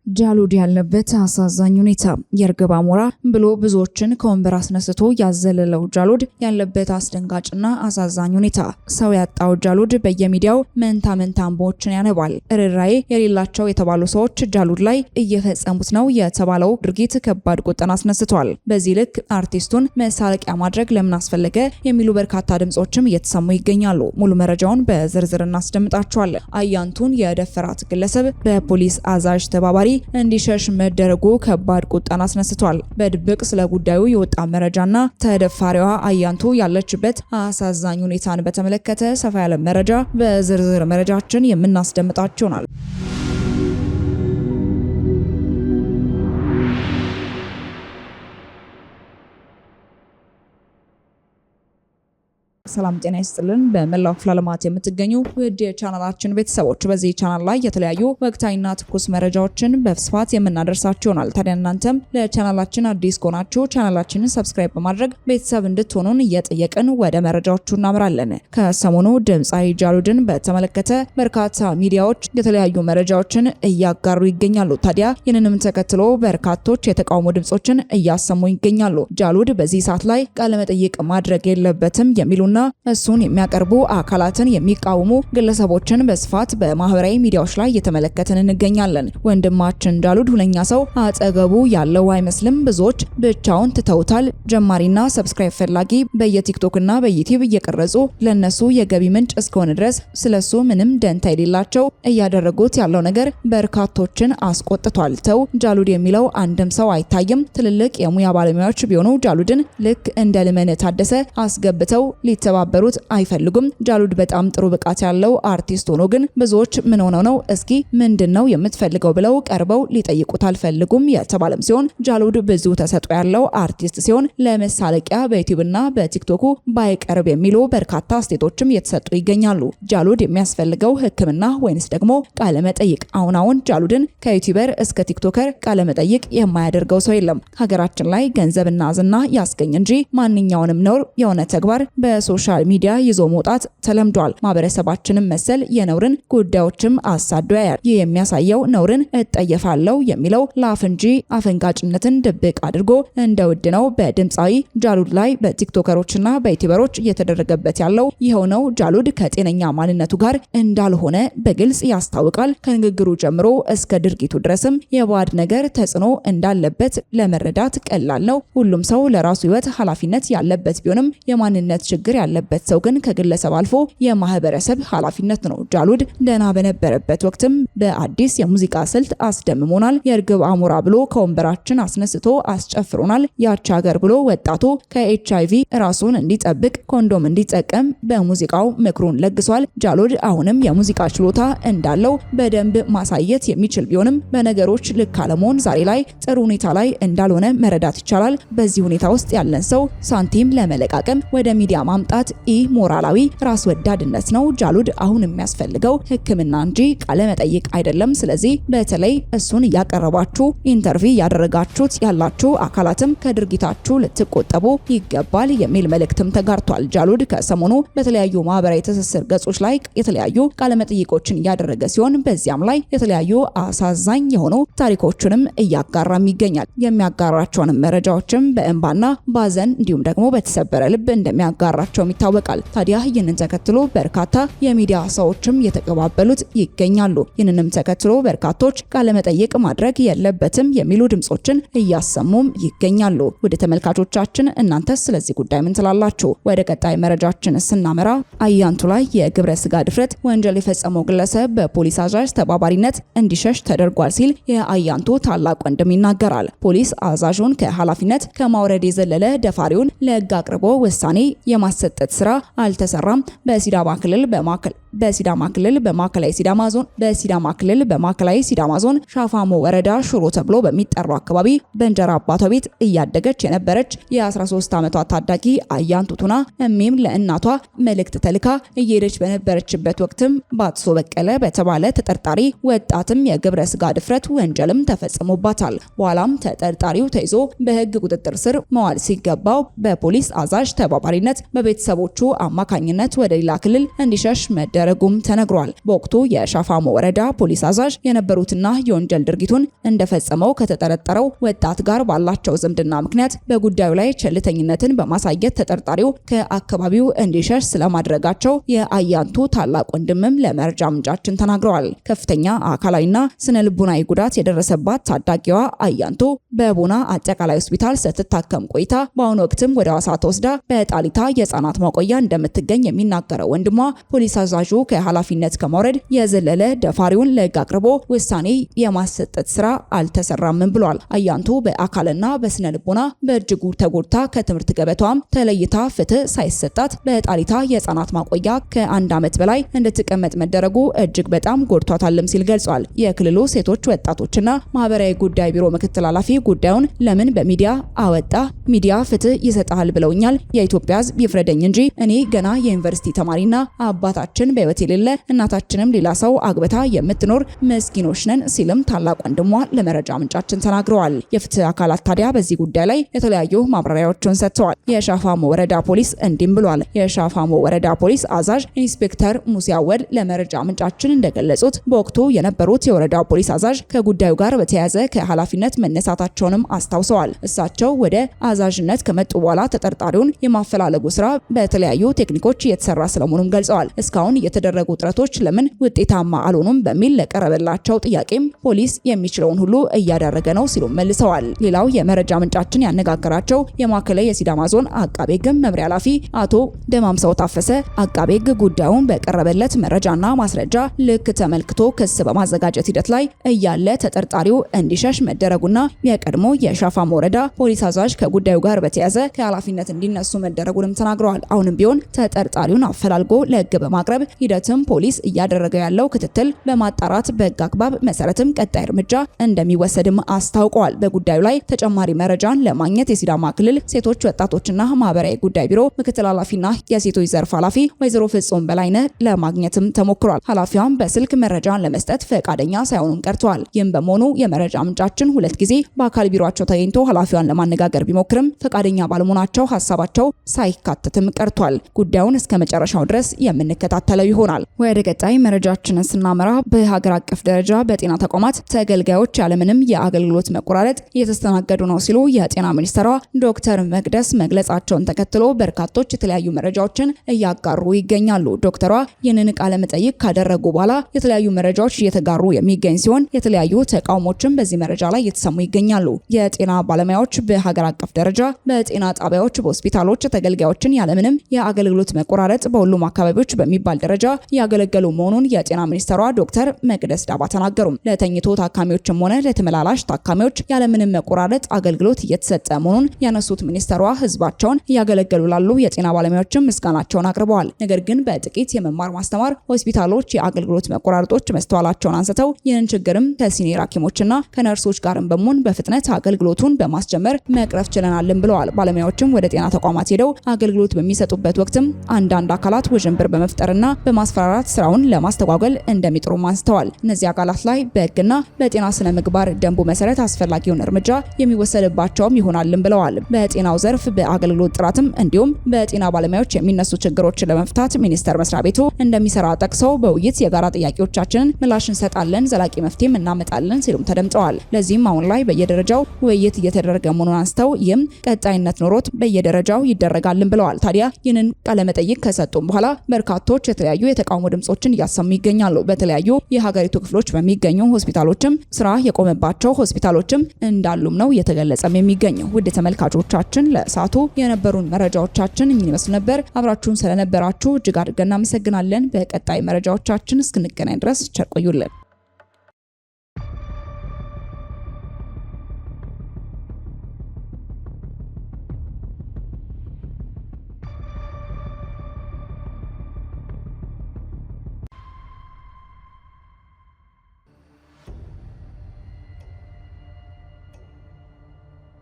ጃሉድ ያለበት አሳዛኝ ሁኔታ የርግብ አሞራ ብሎ ብዙዎችን ከወንበር አስነስቶ ያዘለለው ጃሉድ ያለበት አስደንጋጭና አሳዛኝ ሁኔታ። ሰው ያጣው ጃሉድ በየሚዲያው መንታ አምቦችን ያነባል። ርራዬ የሌላቸው የተባሉ ሰዎች ጃሉድ ላይ እየፈጸሙት ነው የተባለው ድርጊት ከባድ ቁጣን አስነስቷል። በዚህ ልክ አርቲስቱን መሳለቂያ ማድረግ ለምን አስፈለገ የሚሉ በርካታ ድምጾችም እየተሰሙ ይገኛሉ። ሙሉ መረጃውን በዝርዝር እናስደምጣቸዋለን። አያንቱን የደፈራት ግለሰብ በፖሊስ አዛዥ ተባባሪ እንዲሸሽ መደረጉ ከባድ ቁጣን አስነስቷል። በድብቅ ስለ ጉዳዩ የወጣ መረጃና ተደፋሪዋ አያንቱ ያለችበት አሳዛኝ ሁኔታን በተመለከተ ሰፋ ያለ መረጃ በዝርዝር መረጃችን የምናስደምጣችሁ ይሆናል። ሰላም ጤና ይስጥልን። በመላው ክፍለ ዓለማት የምትገኙ ውድ የቻናላችን ቤተሰቦች በዚህ ቻናል ላይ የተለያዩ ወቅታዊና ትኩስ መረጃዎችን በስፋት የምናደርሳችሁ ይሆናል። ታዲያ እናንተም ለቻናላችን አዲስ ከሆናችሁ ቻናላችንን ሰብስክራይብ በማድረግ ቤተሰብ እንድትሆኑን እየጠየቅን ወደ መረጃዎቹ እናምራለን። ከሰሞኑ ድምጻዊ ጃሉድን በተመለከተ በርካታ ሚዲያዎች የተለያዩ መረጃዎችን እያጋሩ ይገኛሉ። ታዲያ ይህንንም ተከትሎ በርካቶች የተቃውሞ ድምጾችን እያሰሙ ይገኛሉ። ጃሉድ በዚህ ሰዓት ላይ ቃለመጠይቅ ማድረግ የለበትም የሚሉና እሱን የሚያቀርቡ አካላትን የሚቃወሙ ግለሰቦችን በስፋት በማህበራዊ ሚዲያዎች ላይ እየተመለከትን እንገኛለን። ወንድማችን ጃሉድ ሁለኛ ሰው አጠገቡ ያለው አይመስልም። ብዙዎች ብቻውን ትተውታል። ጀማሪና ሰብስክራይብ ፈላጊ በየቲክቶክና በዩቲዩብ እየቀረጹ ለነሱ የገቢ ምንጭ እስከሆነ ድረስ ስለሱ ምንም ደንታ የሌላቸው እያደረጉት ያለው ነገር በርካቶችን አስቆጥቷል። ተው ጃሉድ የሚለው አንድም ሰው አይታይም። ትልልቅ የሙያ ባለሙያዎች ቢሆኑ ጃሉድን ልክ እንደ ልመነ ታደሰ አስገብተው ሊተባበሩት አይፈልጉም። ጃሉድ በጣም ጥሩ ብቃት ያለው አርቲስት ሆኖ ግን ብዙዎች ምን ሆነው ነው እስኪ ምንድነው የምትፈልገው ብለው ቀርበው ሊጠይቁት አልፈልጉም የተባለም ሲሆን ጃሉድ ብዙ ተሰጥኦ ያለው አርቲስት ሲሆን ለመሳለቂያ በዩቲዩብና በቲክቶኩ ባይቀርብ የሚሉ በርካታ አስተያየቶችም እየተሰጡ ይገኛሉ። ጃሉድ የሚያስፈልገው ሕክምና ወይንስ ደግሞ ቃለ መጠይቅ? አሁን ጃሉድን ከዩቲዩበር እስከ ቲክቶከር ቃለ መጠይቅ የማያደርገው ሰው የለም። ሀገራችን ላይ ገንዘብና ዝና ያስገኝ እንጂ ማንኛውንም ነውር የሆነ ተግባር በሶሻል ሚዲያ ይዞ መውጣት ተለምዷል። ማህበረሰባችንም መሰል የነውርን ጉዳዮችም አሳዶ ያያል። ይህ የሚያሳየው ነውርን እጠየፋለሁ የሚለው ላፍ እንጂ አፈንጋጭነትን ድብቅ አድርጎ እንደ ውድ ነው። በድምጻዊ ጃሉድ ላይ በቲክቶከሮችና በዩቲዩበሮች እየተደረገበት ያለው ይኸው ነው። ጃሉድ ከጤነኛ ማንነቱ ጋር እንዳልሆነ በግልጽ ያስታውቃል። ከንግግሩ ጀምሮ እስከ ድርጊቱ ድረስም የባዕድ ነገር ተጽዕኖ እንዳለበት ለመረዳት ቀላል ነው። ሁሉም ሰው ለራሱ ህይወት ኃላፊነት ያለበት ቢሆንም የማንነት ችግር ያለበት ሰው ግን ከግለሰብ አልፎ የማህበረሰብ ኃላፊነት ነው። ጃሉድ ደና በነበረበት ወቅትም በአዲስ የሙዚቃ ስልት አስደምሞናል። የርግብ አሞራ ብሎ ከወንበራችን አስነስቶ አስጨፍሮናል። ያች ሀገር ብሎ ወጣቱ ከኤችአይቪ ራሱን እንዲጠብቅ ኮንዶም እንዲጠቀም በሙዚቃው ምክሩን ለግሷል። ጃሉድ አሁንም የሙዚቃ ችሎታ እንዳለው በደንብ ማሳየት የሚችል ቢሆንም በነገሮች ልክ አለመሆን ዛሬ ላይ ጥሩ ሁኔታ ላይ እንዳልሆነ መረዳት ይቻላል። በዚህ ሁኔታ ውስጥ ያለን ሰው ሳንቲም ለመለቃቀም ወደ ሚዲያ ማምጣት ሞራላዊ ራስ ወዳድነት ነው። ጃሉድ አሁን የሚያስፈልገው ሕክምና እንጂ ቃለ መጠይቅ አይደለም። ስለዚህ በተለይ እሱን እያቀረባችሁ ኢንተርቪው ያደረጋችሁት ያላችሁ አካላትም ከድርጊታችሁ ልትቆጠቡ ይገባል የሚል መልእክትም ተጋርቷል። ጃሉድ ከሰሞኑ በተለያዩ ማህበራዊ ትስስር ገጾች ላይ የተለያዩ ቃለ መጠይቆችን እያደረገ ሲሆን በዚያም ላይ የተለያዩ አሳዛኝ የሆኑ ታሪኮችንም እያጋራም ይገኛል። የሚያጋራቸውን መረጃዎችም በእንባና ባዘን እንዲሁም ደግሞ በተሰበረ ልብ እንደሚያጋራቸውም ይታወቃል። ታዲያ ይህንን ተከትሎ በርካታ የሚዲያ ሰዎችም የተቀባበሉት ይገኛሉ። ይህንንም ተከትሎ በርካቶች ቃለ መጠይቅ ማድረግ የለበትም የሚሉ ድምጾችን እያሰሙም ይገኛሉ። ወደ ተመልካቾቻችን እናንተስ ስለዚህ ጉዳይ ምን ትላላችሁ? ወደ ቀጣይ መረጃችን ስናመራ አያንቱ ላይ የግብረ ስጋ ድፍረት ወንጀል የፈጸመው ግለሰብ በፖሊስ አዛዥ ተባባሪነት እንዲሸሽ ተደርጓል ሲል የአያንቱ ታላቅ ወንድም ይናገራል። ፖሊስ አዛዡን ከኃላፊነት ከማውረድ የዘለለ ደፋሪውን ለህግ አቅርቦ ውሳኔ የማሰጠት ስራ አልተሰራም። በሲዳማ ክልል በማዕከላዊ ሲዳማ ዞን ሻፋሞ ወረዳ ሽሮ ተብሎ በሚጠራው አካባቢ በእንጀራ አባቷ ቤት እያደገች የነበረች የ13 ዓመቷ ታዳጊ አያንቱ ቱና እሜም ለእናቷ መልእክት ተልካ እየሄደች በነበረችበት ወቅትም ባትሶ በቀለ በተባለ ተጠርጣሪ ወጣትም የግብረ ስጋ ድፍረት ወንጀልም ተፈጽሞባታል። በኋላም ተጠርጣሪው ተይዞ በህግ ቁጥጥር ስር መዋል ሲገባው በፖሊስ አዛዥ ተባባሪነት በቤተሰብ በቤተሰቦቹ አማካኝነት ወደ ሌላ ክልል እንዲሸሽ መደረጉም ተነግሯል። በወቅቱ የሻፋሞ ወረዳ ፖሊስ አዛዥ የነበሩትና የወንጀል ድርጊቱን እንደፈጸመው ከተጠረጠረው ወጣት ጋር ባላቸው ዝምድና ምክንያት በጉዳዩ ላይ ቸልተኝነትን በማሳየት ተጠርጣሪው ከአካባቢው እንዲሸሽ ስለማድረጋቸው የአያንቱ ታላቅ ወንድምም ለመረጃ ምንጫችን ተናግረዋል። ከፍተኛ አካላዊና ስነ ልቡናዊ ጉዳት የደረሰባት ታዳጊዋ አያንቱ በቦና አጠቃላይ ሆስፒታል ስትታከም ቆይታ በአሁኑ ወቅትም ወደ ሐዋሳ ተወስዳ በጣሊታ የህፃናት ማቆያ እንደምትገኝ የሚናገረው ወንድሟ ፖሊስ አዛዡ ከኃላፊነት ከማውረድ የዘለለ ደፋሪውን ለህግ አቅርቦ ውሳኔ የማሰጠት ስራ አልተሰራም ብሏል። አያንቱ በአካልና በስነ ልቦና በእጅጉ ተጎድታ ከትምህርት ገበቷም ተለይታ ፍትህ ሳይሰጣት በጣሊታ የህፃናት ማቆያ ከአንድ ዓመት በላይ እንድትቀመጥ መደረጉ እጅግ በጣም ጎድቷታልም ሲል ገልጿል። የክልሉ ሴቶች ወጣቶችና ማህበራዊ ጉዳይ ቢሮ ምክትል ኃላፊ ጉዳዩን ለምን በሚዲያ አወጣ? ሚዲያ ፍትህ ይሰጣል ብለውኛል። የኢትዮጵያ ህዝብ ይፍረደኝ እንጂ እኔ ገና የዩኒቨርሲቲ ተማሪና አባታችን በህይወት የሌለ እናታችንም ሌላ ሰው አግብታ የምትኖር ምስኪኖች ነን ሲልም ታላቅ ወንድሟ ለመረጃ ምንጫችን ተናግረዋል። የፍትህ አካላት ታዲያ በዚህ ጉዳይ ላይ የተለያዩ ማብራሪያዎችን ሰጥተዋል። የሻፋሞ ወረዳ ፖሊስ እንዲህ ብሏል። የሻፋሞ ወረዳ ፖሊስ አዛዥ ኢንስፔክተር ሙሴ አወል ለመረጃ ምንጫችን እንደገለጹት በወቅቱ የነበሩት የወረዳው ፖሊስ አዛዥ ከጉዳዩ ጋር በተያያዘ ከኃላፊነት መነሳታቸውንም አስታውሰዋል። እሳቸው ወደ አዛዥነት ከመጡ በኋላ ተጠርጣሪውን የማፈላለጉ ስራ በተለያዩ ቴክኒኮች እየተሰራ ስለመሆኑም ገልጸዋል። እስካሁን የተደረጉ ጥረቶች ለምን ውጤታማ አልሆኑም በሚል ለቀረበላቸው ጥያቄም ፖሊስ የሚችለውን ሁሉ እያደረገ ነው ሲሉ መልሰዋል። ሌላው የመረጃ ምንጫችን ያነጋገራቸው የማዕከላዊ የሲዳማ ዞን አቃቤ ሕግ መምሪያ ኃላፊ አቶ ደማምሰው ታፈሰ አቃቤ ሕግ ጉዳዩን በቀረበለት መረጃና ማስረጃ ልክ ተመልክቶ ክስ በማዘጋጀት ሂደት ላይ እያለ ተጠርጣሪው እንዲሸሽ መደረጉና የቀድሞ የሻፋሞ ወረዳ ፖሊስ አዛዥ ከጉዳዩ ጋር በተያያዘ ከኃላፊነት እንዲነሱ መደረጉንም ተናግረዋል። አሁንም ቢሆን ተጠርጣሪውን አፈላልጎ ለህግ በማቅረብ ሂደትም ፖሊስ እያደረገ ያለው ክትትል በማጣራት በህግ አግባብ መሰረትም ቀጣይ እርምጃ እንደሚወሰድም አስታውቀዋል። በጉዳዩ ላይ ተጨማሪ መረጃን ለማግኘት የሲዳማ ክልል ሴቶች ወጣቶችና ማህበራዊ ጉዳይ ቢሮ ምክትል ኃላፊና የሴቶች ዘርፍ ኃላፊ ወይዘሮ ፍጹም በላይነህ ለማግኘትም ተሞክሯል። ኃላፊዋም በስልክ መረጃን ለመስጠት ፈቃደኛ ሳይሆኑም ቀርተዋል። ይህም በመሆኑ የመረጃ ምንጫችን ሁለት ጊዜ በአካል ቢሮአቸው ተገኝቶ ኃላፊዋን ለማነጋገር ቢሞክርም ፈቃደኛ ባለመሆናቸው ሀሳባቸው ሳይካተትም ቀርቷል። ጉዳዩን እስከ መጨረሻው ድረስ የምንከታተለው ይሆናል። ወደ ቀጣይ መረጃችንን ስናመራ በሀገር አቀፍ ደረጃ በጤና ተቋማት ተገልጋዮች ያለምንም የአገልግሎት መቆራረጥ እየተስተናገዱ ነው ሲሉ የጤና ሚኒስትሯ ዶክተር መቅደስ መግለጻቸውን ተከትሎ በርካቶች የተለያዩ መረጃዎችን እያጋሩ ይገኛሉ። ዶክተሯ ይህንን ቃለ መጠይቅ ካደረጉ በኋላ የተለያዩ መረጃዎች እየተጋሩ የሚገኝ ሲሆን የተለያዩ ተቃውሞችም በዚህ መረጃ ላይ እየተሰሙ ይገኛሉ። የጤና ባለሙያዎች በሀገር አቀፍ ደረጃ በጤና ጣቢያዎች፣ በሆስፒታሎች ተገልጋዮችን ያለምንም የአገልግሎት መቆራረጥ በሁሉም አካባቢዎች በሚባል ደረጃ ያገለገሉ መሆኑን የጤና ሚኒስትሯ ዶክተር መቅደስ ዳባ ተናገሩ። ለተኝቶ ታካሚዎችም ሆነ ለተመላላሽ ታካሚዎች ያለምንም መቆራረጥ አገልግሎት እየተሰጠ መሆኑን ያነሱት ሚኒስትሯ ህዝባቸውን እያገለገሉ ላሉ የጤና ባለሙያዎችም ምስጋናቸውን አቅርበዋል። ነገር ግን በጥቂት የመማር ማስተማር ሆስፒታሎች የአገልግሎት መቆራረጦች መስተዋላቸውን አንስተው ይህንን ችግርም ከሲኒየር ሐኪሞችና ከነርሶች ጋርም በመሆን በፍጥነት አገልግሎቱን በማስጀመር መቅረፍ ችለናልን ብለዋል። ባለሙያዎችም ወደ ጤና ተቋማት ሄደው አገልግሎት በሚሰጡበት ወቅትም አንዳንድ አካላት ውዥንብር በመፍጠርና በማስፈራራት ስራውን ለማስተጓጎል እንደሚጥሩም አንስተዋል። እነዚህ አካላት ላይ በህግና በጤና ስነ ምግባር ደንቡ መሰረት አስፈላጊውን እርምጃ የሚወሰድባቸውም ይሆናልን ብለዋል። በጤናው ዘርፍ በአገልግሎት ጥራትም እንዲሁም በጤና ባለሙያዎች የሚነሱ ችግሮችን ለመፍታት ሚኒስቴር መስሪያ ቤቱ እንደሚሰራ ጠቅሰው በውይይት የጋራ ጥያቄዎቻችንን ምላሽ እንሰጣለን፣ ዘላቂ መፍትሄም እናመጣለን ሲሉም ተደምጠዋል። ለዚህም አሁን ላይ በየደረጃው ውይይት እየተደረገ መሆኑን አንስተው ይህም ቀጣይነት ኖሮት በየደረጃው ይደረጋልን ብለዋል። ታዲያ ይህንን ቃለመጠይቅ ከሰጡም በኋላ በርካቶች የተለያዩ የተቃውሞ ድምጾችን እያሰሙ ይገኛሉ። በተለያዩ የሀገሪቱ ክፍሎች በሚገኙ ሆስፒታሎችም ስራ የቆመባቸው ሆስፒታሎችም እንዳሉም ነው እየተገለጸም የሚገኘው። ውድ ተመልካቾቻችን ለሰዓቱ የነበሩን መረጃዎቻችን እኚህን ይመስሉ ነበር። አብራችሁን ስለነበራችሁ እጅግ አድርገን እናመሰግናለን። በቀጣይ መረጃዎቻችን እስክንገናኝ ድረስ ቸር ቆዩልን።